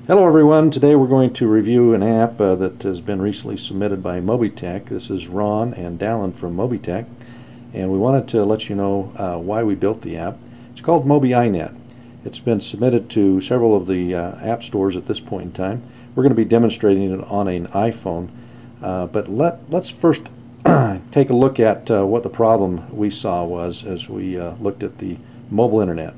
Hello everyone, today we're going to review an app that has been recently submitted by Mobitech. This is Ron and Dallin from Mobitech, and we wanted to let you know why we built the app. It's called Mobi iNet. It's been submitted to several of the app stores at this point in time. We're going to be demonstrating it on an iPhone, but let's first take a look at what the problem we saw was as we looked at the mobile internet.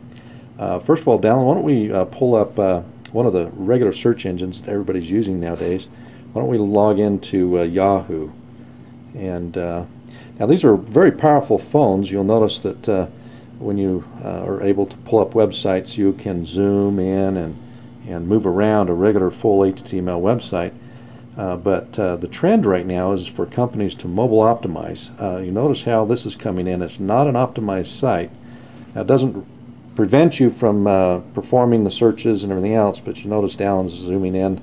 First of all, Dallin, why don't we pull up one of the regular search engines that everybody's using nowadays. Why don't we log into Yahoo? And now these are very powerful phones. You'll notice that when you are able to pull up websites, you can zoom in and move around a regular full HTML website. But the trend right now is for companies to mobile optimize. You notice how this is coming in. It's not an optimized site. Now, it doesn't prevent you from performing the searches and everything else, but you notice Dallin's zooming in.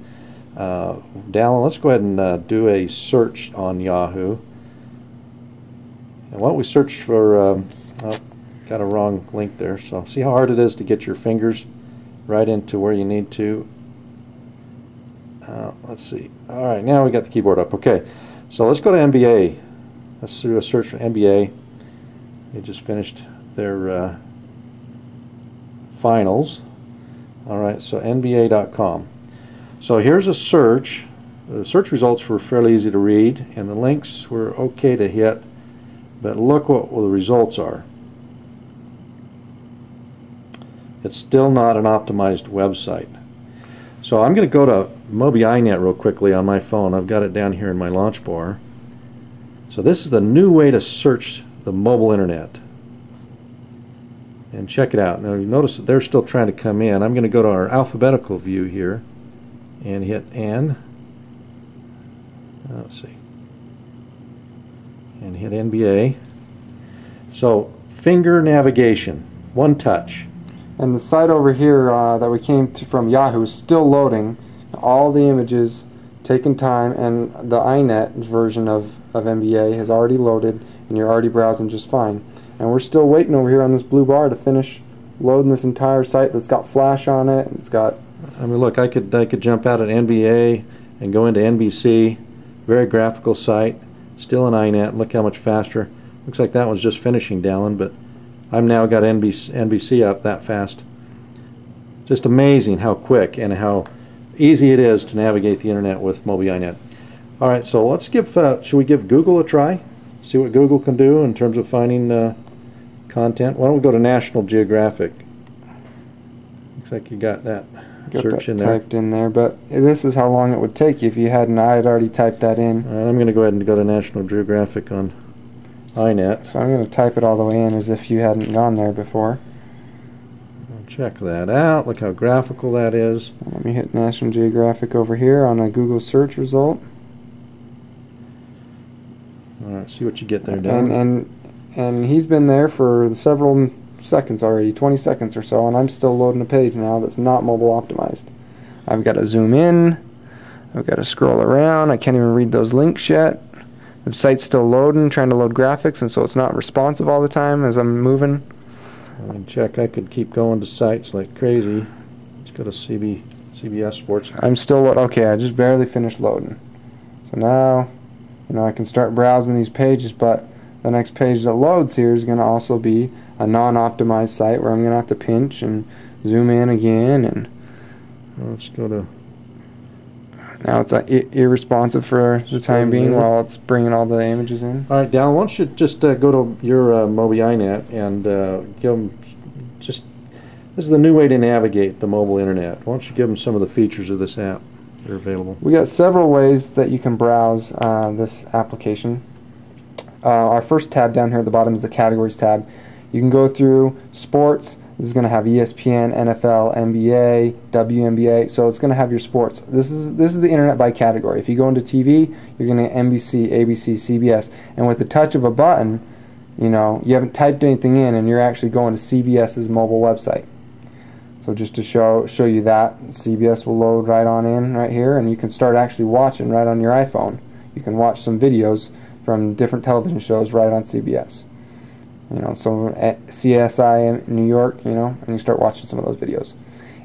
Dallin, let's go ahead and do a search on Yahoo. And why don't we search for, oh, got a wrong link there, so see how hard it is to get your fingers right into where you need to. Let's see. Alright, now we got the keyboard up. Okay, so let's go to NBA. Let's do a search for NBA. They just finished their finals. Alright, so NBA.com. So here's a search. The search results were fairly easy to read, and the links were okay to hit, but look what the results are. It's still not an optimized website. So I'm going to go to Mobi iNet real quickly on my phone. I've got it down here in my launch bar. So this is the new way to search the mobile internet. And check it out. Now you notice that they're still trying to come in. I'm going to go to our alphabetical view here and hit N. Let's see. And hit NBA. So finger navigation, one touch. And the site over here that we came to from Yahoo is still loading. All the images taking time, and the iNet version of NBA has already loaded, and you're already browsing just fine. And we're still waiting over here on this blue bar to finish loading this entire site that's got Flash on it. And it's got. I mean, look, I could jump out at NBA and go into NBC. Very graphical site. Still an iNet. Look how much faster. Looks like that one's just finishing, Dallin, but I've now got NBC up that fast. Just amazing how quick and how easy it is to navigate the internet with Mobi iNet. All right, so let's give. Should we give Google a try? See what Google can do in terms of finding content. Why don't we go to National Geographic? Looks like you got that search in there. Typed in there, but this is how long it would take you if you hadn't. I had already typed that in. All right, I'm going to go ahead and go to National Geographic on iNet. So I'm going to type it all the way in as if you hadn't gone there before. Check that out. Look how graphical that is. Let me hit National Geographic over here on a Google search result. Alright, see what you get there, Dan. And he's been there for several seconds already, 20 seconds or so, and I'm still loading a page now that's not mobile optimized. I've got to zoom in, I've got to scroll around, I can't even read those links yet. The site's still loading, trying to load graphics, and so it's not responsive all the time as I'm moving. I mean, check, I could keep going to sites like crazy. Let's go to CBS Sports. I'm still okay, I just barely finished loading. So now, you know, I can start browsing these pages, but the next page that loads here is going to also be a non-optimized site where I'm going to have to pinch and zoom in again. And let's go to. Now it's irresponsive for the time being while it's bringing all the images in. All right, Dallin, why don't you just go to your Mobi iNet and give them just. This is the new way to navigate the mobile internet. Why don't you give them some of the features of this app that are available? We got several ways that you can browse this application. Our first tab down here at the bottom is the Categories tab. You can go through sports. This is going to have ESPN, NFL, NBA, WNBA. So it's going to have your sports. This is the internet by category. If you go into TV, you're going to get NBC, ABC, CBS, and with the touch of a button, you know, you haven't typed anything in, and you're actually going to CBS's mobile website. So just to show you that, CBS will load right on in right here, and you can start actually watching right on your iPhone. You can watch some videos from different television shows right on CBS. You know, so at CSI in New York, you know, and you start watching some of those videos.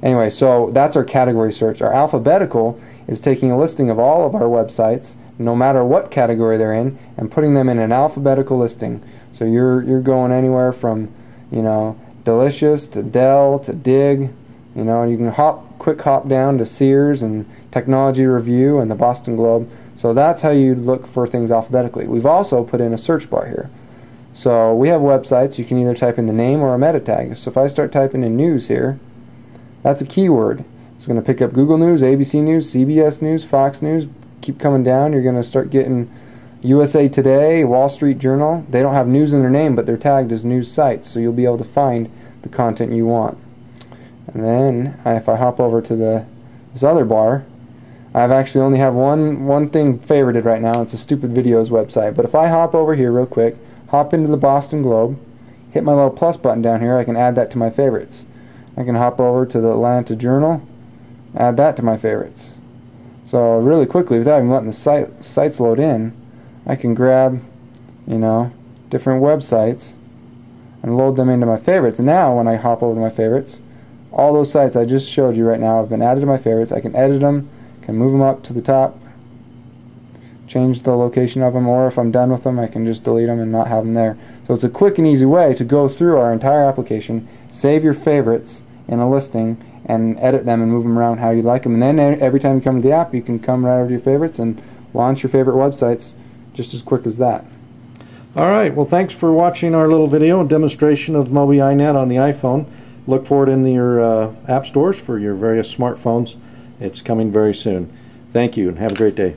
Anyway, so that's our category search. Our alphabetical is taking a listing of all of our websites, no matter what category they're in, and putting them in an alphabetical listing. So you're going anywhere from, you know, Delicious to Dell to Dig, you know, and you can quick hop down to Sears and Technology Review and the Boston Globe. So that's how you look for things alphabetically. We've also put in a search bar here. So we have websites, you can either type in the name or a meta tag. So if I start typing in news here, that's a keyword. It's going to pick up Google News, ABC News, CBS News, Fox News. Keep coming down, you're going to start getting USA Today, Wall Street Journal. They don't have news in their name, but they're tagged as news sites, so you'll be able to find the content you want. And then if I hop over to this other bar, I've actually only have one thing favorited right now. It's a Stupid Videos website. But if I hop over here real quick, hop into the Boston Globe, hit my little plus button down here, I can add that to my favorites. I can hop over to the Atlanta Journal, add that to my favorites. So really quickly, without even letting the sites load in, I can grab, you know, different websites and load them into my favorites. And now when I hop over to my favorites, all those sites I just showed you right now have been added to my favorites. I can edit them, can move them up to the top, change the location of them, or if I'm done with them, I can just delete them and not have them there. So it's a quick and easy way to go through our entire application, save your favorites in a listing, and edit them and move them around how you like them. And then every time you come to the app, you can come right over to your favorites and launch your favorite websites just as quick as that. All right, well, thanks for watching our little video demonstration of Mobi iNet on the iPhone. Look for it in your app stores for your various smartphones. It's coming very soon. Thank you and have a great day.